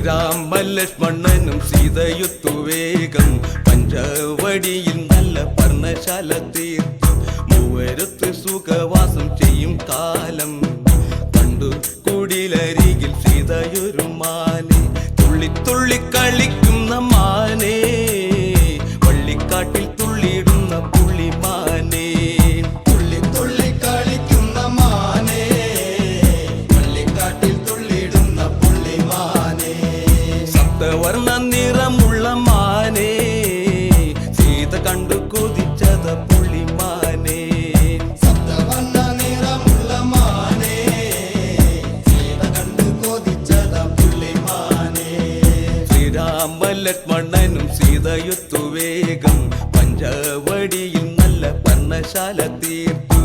ശ്രീരാമലക്ഷ്മണനും സീതയുത്തു വേഗം പഞ്ചവടിയിൽ നല്ല പർണശാല തീർത്തു മൂവരത്ത് സുഖവാസം ചെയ്യും കാലം കണ്ടു കുടിലരികിൽ സീതയൊരു മാനെ തുള്ളി തുള്ളി കളിക്കുന്ന മാനെ വള്ളിക്കാട്ടിൽ തുള്ളിയിടുന്ന പുള്ളിമാനെ തുള്ളി തുള്ളി കളിക്കുന്ന മാനെ വള്ളിക്കാട്ടിൽ തുള്ളിയിടുന്ന പുള്ളിമാനെ സപ്തവർണ്ണ നിറമുള്ള മാനെ സീത കണ്ടു കൊതിച്ചത പുള്ളിമാനെ സപ്തവർണ്ണ നിറമുള്ള മാനെ സീത കണ്ടു കൊതിച്ചത പുള്ളിമാനെ ശ്രീരാമലക്ഷ്മണനും സീതയുത്തു വേഗം പഞ്ചവടിയിൽ നല്ല പർണശാല തീർത്തു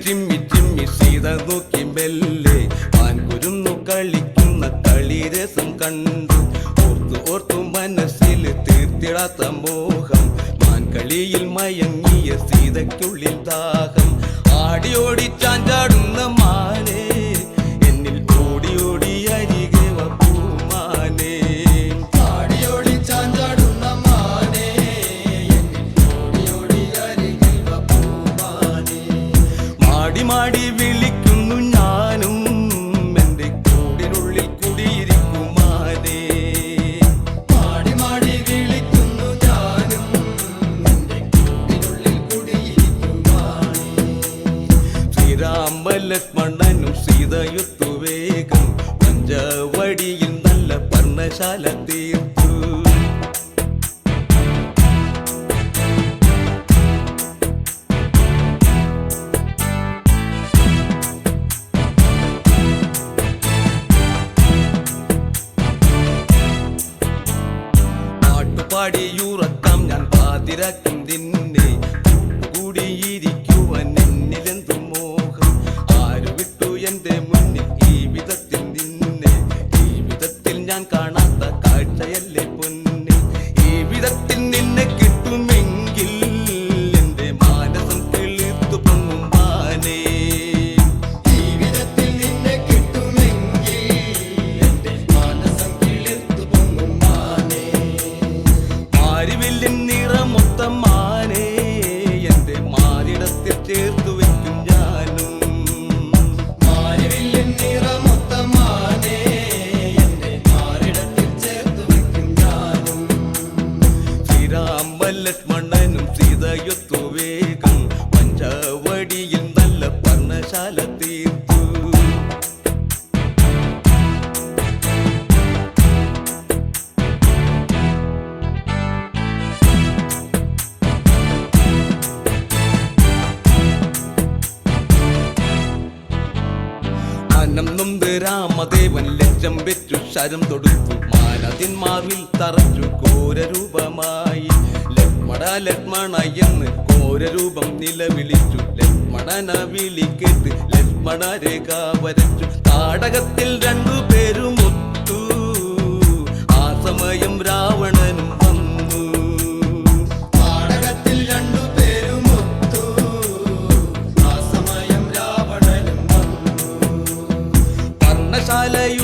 ചിമ്മി ചിമ്മി സീത നോക്കി മെല്ലെ ആൻകുരുന്നു കളിക്കുന്ന കളിരസം കണ്ടു ഓർത്തു ഓർത്തു മനസ്സിൽ തീർത്തിടാത്ത മോഹം മാൻകളിയിൽ മയങ്ങിയ സീതയ്ക്കുള്ളിൽ ദാഹം ആടിയോടി ചാഞ്ചാടുന്ന മാനെ എന്നിൽ ഓടി ഓടി അരികെ പൂമാനെ ആടിയോടി ചാഞ്ചാടുന്ന മാനെ എന്നിൽ ഓടി ഓടി അരികെ പൂമാനെ മാടി മാടി വിളിക്കുന്നു ഞാനും എന്റെ കൂടിനുള്ളിൽ കുടിയിരിക്കുമാനേ മാടി മാടി വിളിക്കുന്നു ഞാനും എന്റെ കൂടിനുള്ളിൽ കുടിയിരിക്കുമാനേ ശ്രീരാമലക്ഷ്മണനും സീതയുത്തു വേഗം പഞ്ചവടിയിൽ നല്ല പർണശാല തീർത്തു പാടിയുറക്കാം ഞാൻ പാതിരാക്കും നിന്നെ കൂടിയിരിക്കുവാൻ എന്നിലെന്തു മോഹം ആരു വിട്ടു എന്റെ മുന്നിൽ ഈ വിധത്തിൽ നിന്നെ ഈ വിധത്തിൽ ഞാൻ കാണാത്ത കാഴ്ചയല്ലേ പൊന്നെ ഈ വിധത്തിൽ നിന്നെ കിട്ടുമെങ്കിൽ എന്റെ മാനസം കിളിർത്തു പൊങ്ങും മാനേ ഈ വിധത്തിൽ നിന്നെ കിട്ടുമെങ്കിൽ എന്റെ മാനസം കിളിർത്തു പൊങ്ങും മാനേ മാരിവില്ലിൻ നിറമൊത്ത മാനേ എന്റെ മാറിടത്തിൽ ചേർത്തു വെക്കും ഞാനും മാരിവില്ലിൻ നിറമൊത്ത മാനേ എന്റെ മാറിടത്തിൽ ചേർത്തു വെക്കും ഞാനും ശ്രീരാമലക്ഷ്മണനും സീതയൊത്തു വേഗം പഞ്ചവടിയിൽ നല്ല പർണശാല തീർത്തു നൊന്ത് രാമദേവൻ ലക്ഷം വെച്ചു ശരം തൊടുത്തു മാനതിന്മാർവിൽ തറച്ചു ഘോരരൂപമായി ലക്ഷ്മണ ലക്ഷ്മണ എന്ന് ഘോരരൂപം നിലവിളിച്ചു ലക്ഷ്മണന വിളി കേട്ട് ലക്ഷ്മണ രേഖ വരച്ചു താടകത്തിൽ രണ്ടുപേരും ഒത്തു ആ സമയം രാവണനും വന്നു താടകത്തിൽ രണ്ടുപേരും ഒത്തു ആ സമയം രാവണനും വന്നു പർണശാലയിൽ